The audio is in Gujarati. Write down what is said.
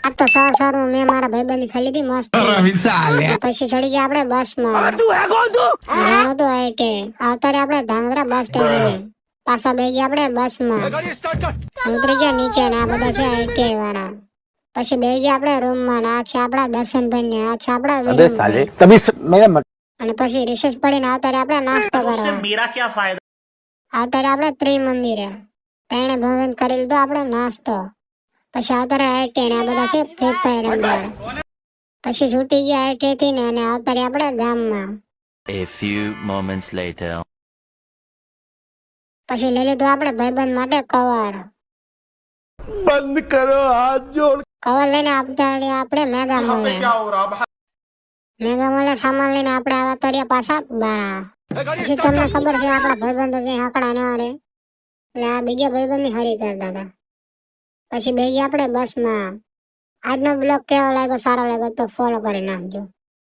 આ તો સારું મેં મારા ભાઈબંધની ખાલી હતી મસ્ત પછી ચડી ગયા આપણે બસમાં જાણો તો કે આવતા આપણે ધાંગધ્રા બસ સ્ટેશન પાછા બે ગયા આપણે બસમાં ઉતરી ગયા નીચે ને આ બધા છે આઈટીઆઈ વાળા પછી બે ગયા આપણે રૂમમાં આ છે આપણા દર્શનભાઈ ને આ છે આપણા અને પછી રિસર્ચ પડીને આવતા આપણે નાસ્તો કરવા આવતા આપણે ત્રિમંદિરે તેને ભવન કરી લીધો આપણે નાસ્તો પછી આવતા આઈટીઆઈ ને આ બધા છે ફ્રી ફાયર રમવા પછી છૂટી ગયા આઈટીઆઈ થી ને અને આવતા આપણે ગામમાં A few moments later. પછી લઈ લીધું આપણે ભાઈબંધ માટે કવર બંધ કરો હાથ જોડ કવર લઈને આપણે મેગા મોલે સામાન લઈને આપણે આવા તર્યા પાછા બારા પછી તમને ખબર છે આપણા ભાઈબંધો જે આંકડા ને આવે એટલે આ બીજા ભાઈબંધની હરી કરતા હતા પછી બે ગયા આપણે બસમાં આજનો બ્લોગ કેવો લાગ્યો સારો લાગ્યો તો ફોલો કરી નાખજો